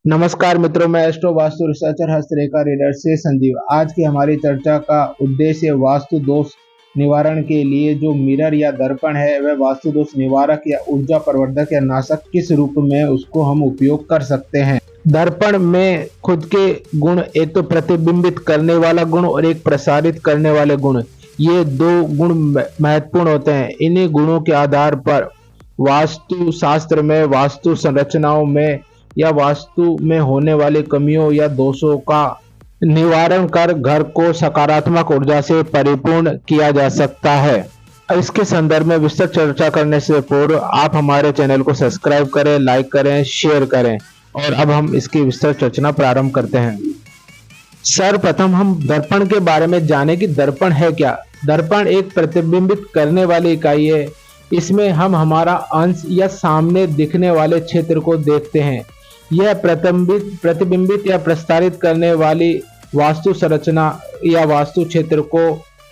नमस्कार मित्रों, मैं एस्ट्रो वास्तु रिसर्चर हस्तरेखा रीडर से संजीव। आज की हमारी चर्चा का उद्देश्य वास्तु दोष निवारण के लिए जो मिरर या दर्पण है वह वास्तु दोष निवारक या ऊर्जा प्रवर्धक या नाशक किस रूप में उसको हम उपयोग कर सकते हैं। दर्पण में खुद के गुण, एक तो प्रतिबिंबित करने वाला गुण और एक प्रसारित करने वाले गुण, ये दो गुण महत्वपूर्ण होते हैं। इन्हीं गुणों के आधार पर वास्तु शास्त्र में, वास्तु संरचनाओं में या वास्तु में होने वाली कमियों या दोषों का निवारण कर घर को सकारात्मक ऊर्जा से परिपूर्ण किया जा सकता है। इसके संदर्भ में विस्तृत चर्चा करने से पूर्व आप हमारे चैनल को सब्सक्राइब करें, लाइक करें, शेयर करें। और अब हम इसकी विस्तृत चर्चा प्रारंभ करते हैं। सर्वप्रथम हम दर्पण के बारे में जानें कि दर्पण है क्या। दर्पण एक प्रतिबिंबित करने वाली इकाई है। इसमें हम हमारा अंश या सामने दिखने वाले क्षेत्र को देखते हैं। यह प्रतिबिंबित या प्रसारित करने वाली वास्तु संरचना या वास्तु क्षेत्र को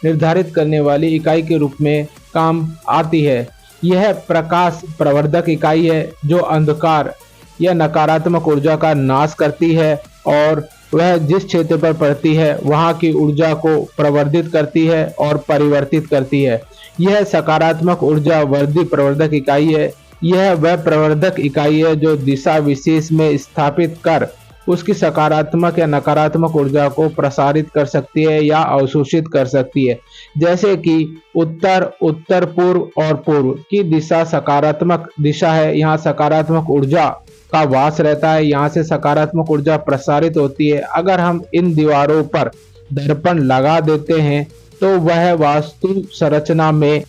निर्धारित करने वाली इकाई के रूप में काम आती है। यह प्रकाश प्रवर्धक इकाई है जो अंधकार या नकारात्मक ऊर्जा का नाश करती है और वह जिस क्षेत्र पर पड़ती है वहां की ऊर्जा को प्रवर्धित करती है और परिवर्तित करती है। यह सकारात्मक ऊर्जा वर्धी प्रवर्धक इकाई है। यह वह प्रवर्धक इकाई है जो दिशा विशेष में स्थापित कर उसकी सकारात्मक या नकारात्मक ऊर्जा को प्रसारित कर सकती है या अवशोषित कर सकती है। जैसे कि उत्तर, उत्तर पूर्व और पूर्व की दिशा सकारात्मक दिशा है, यहाँ सकारात्मक ऊर्जा का वास रहता है, यहाँ से सकारात्मक ऊर्जा प्रसारित होती है। अगर हम इन दीवारों पर दर्पण लगा देते हैं तो वह वास्तु संरचना में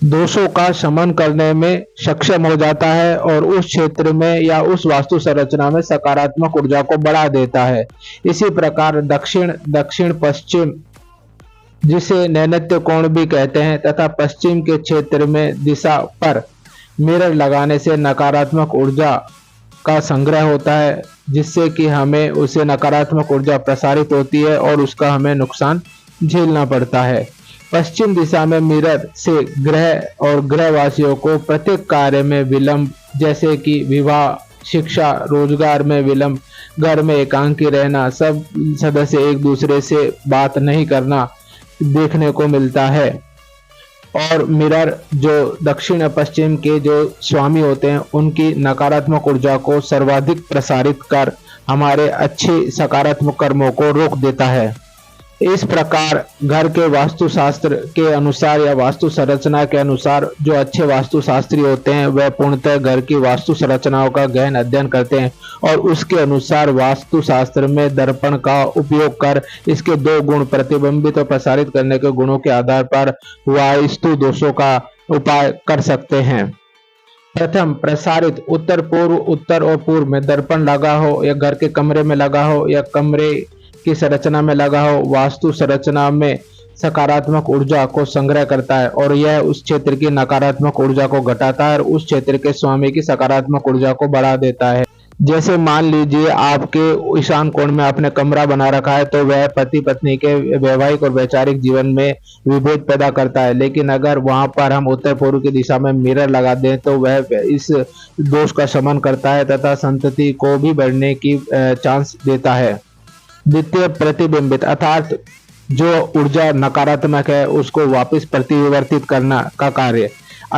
दोषों का शमन करने में सक्षम हो जाता है और उस क्षेत्र में या उस वास्तु संरचना में सकारात्मक ऊर्जा को बढ़ा देता है। इसी प्रकार दक्षिण, दक्षिण पश्चिम, जिसे नैऋत्य कोण भी कहते हैं, तथा पश्चिम के क्षेत्र में दिशा पर मिरर लगाने से नकारात्मक ऊर्जा का संग्रह होता है, जिससे कि हमें उसे नकारात्मक ऊर्जा प्रसारित होती है और उसका हमें नुकसान झेलना पड़ता है। पश्चिम दिशा में मिरर से ग्रह और ग्रहवासियों को प्रत्येक कार्य में विलंब, जैसे कि विवाह, शिक्षा, रोजगार में विलंब, घर में एकांकी रहना, सब सदस्य एक दूसरे से बात नहीं करना देखने को मिलता है। और मिरर जो दक्षिण या पश्चिम के जो स्वामी होते हैं उनकी नकारात्मक ऊर्जा को सर्वाधिक प्रसारित कर हमारे अच्छे सकारात्मक कर्मों को रोक देता है। इस प्रकार घर के वास्तुशास्त्र के अनुसार या वास्तु संरचना के अनुसार जो अच्छे वास्तुशास्त्री होते हैं वह पूर्णतः घर की वास्तु संरचनाओं का गहन अध्ययन करते हैं और उसके अनुसार वास्तुशास्त्र में दर्पण का उपयोग कर इसके दो गुण, प्रतिबिंबित और प्रसारित करने के गुणों के आधार पर वास्तु दोषों का उपाय कर सकते हैं। प्रथम, प्रसारित उत्तर पूर्व, उत्तर और पूर्व में दर्पण लगा हो या घर के कमरे में लगा हो या कमरे की संरचना में लगा हो, वास्तु संरचना में सकारात्मक ऊर्जा को संग्रह करता है और यह उस क्षेत्र की नकारात्मक ऊर्जा को घटाता है और उस क्षेत्र के स्वामी की सकारात्मक ऊर्जा को बढ़ा देता है। जैसे मान लीजिए आपके ईशान कोण में आपने कमरा बना रखा है तो वह पति पत्नी के वैवाहिक और वैचारिक जीवन में विभेद पैदा करता है। लेकिन अगर वहां पर हम उत्तर पूर्व की दिशा में मिरर लगा दें तो वह इस दोष का शमन करता है तथा संतति को भी बढ़ने की चांस देता है। द्वितीय, प्रतिबिंबित, अर्थात जो ऊर्जा नकारात्मक है उसको वापस प्रतिवर्तित करना का कार्य।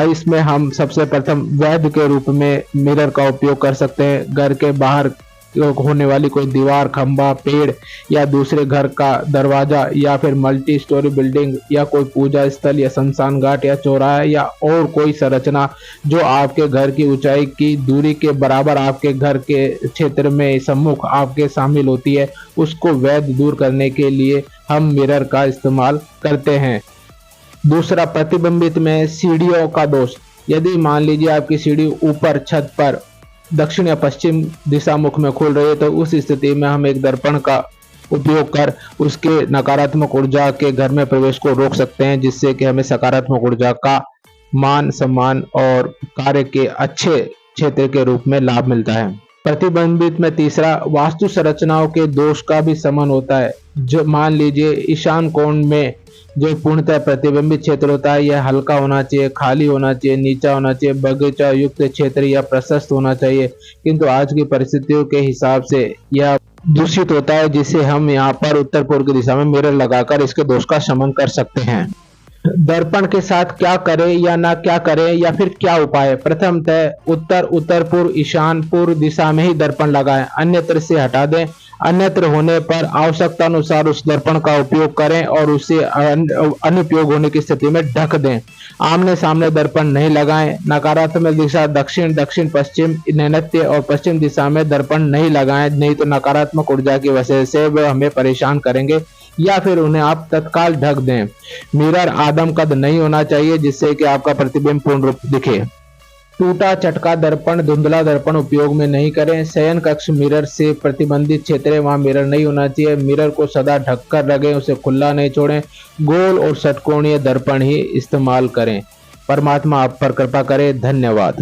इसमें हम सबसे प्रथम वैध के रूप में मिरर का उपयोग कर सकते हैं। घर के बाहर होने वाली कोई दीवार, खंभा, पेड़ या दूसरे घर का दरवाजा या फिर मल्टी स्टोरी बिल्डिंग या कोई पूजा स्थल या शमशान घाट या चौराहा या और कोई संरचना जो आपके घर की ऊंचाई की दूरी के बराबर आपके घर के क्षेत्र में सम्मुख आपके शामिल होती है, उसको वैध दूर करने के लिए हम मिरर का इस्तेमाल करते हैं। दूसरा, प्रतिबिंबित में सीढ़ियों का दोष। यदि मान लीजिए आपकी सीढ़ी ऊपर छत पर दक्षिण या पश्चिम दिशा मुख में खुल रही है तो उस स्थिति में हम एक दर्पण का उपयोग कर उसके नकारात्मक ऊर्जा के घर में प्रवेश को रोक सकते हैं, जिससे कि हमें सकारात्मक ऊर्जा का मान सम्मान और कार्य के अच्छे क्षेत्र के रूप में लाभ मिलता है। प्रतिबिंबित में तीसरा, वास्तु संरचनाओं के दोष का भी समन होता है। जो मान लीजिए ईशान कोण में जो पूर्णतः प्रतिबिंबित क्षेत्र होता है यह हल्का होना चाहिए, खाली होना चाहिए, नीचा होना चाहिए, बगीचा युक्त क्षेत्र या प्रशस्त होना चाहिए, किंतु आज की परिस्थितियों के हिसाब से यह दूषित होता है, जिसे हम यहाँ पर उत्तर पूर्व की दिशा में मिरर लगाकर इसके दोष का शमन कर सकते हैं। दर्पण के साथ क्या करें या ना क्या करें या फिर क्या उपाय। प्रथमतः उत्तर पूर्व ईशान पूर्व दिशा में ही दर्पण लगाएं, अन्यत्र से हटा दें। अन्यत्र होने पर आवश्यकता अनुसार उस दर्पण का उपयोग करें और उसे अनुपयोग होने की स्थिति में ढक दें। आमने सामने दर्पण नहीं लगाएं। नकारात्मक दिशा दक्षिण, दक्षिण पश्चिम, नैऋत्य और पश्चिम दिशा में दर्पण नहीं लगाएं, नहीं तो नकारात्मक ऊर्जा की वजह से वे हमें परेशान करेंगे, या फिर उन्हें आप तत्काल ढक दें। मिरर आदम कद नहीं होना चाहिए जिससे कि आपका प्रतिबिंब पूर्ण रूप दिखे। टूटा चटका दर्पण, धुंधला दर्पण उपयोग में नहीं करें। शयन कक्ष मिरर से प्रतिबंधित क्षेत्र है, वहां मिरर नहीं होना चाहिए। मिरर को सदा ढककर रखें, उसे खुला नहीं छोड़ें। गोल और षटकोणीय दर्पण ही इस्तेमाल करें। परमात्मा आप पर कृपा करे। धन्यवाद।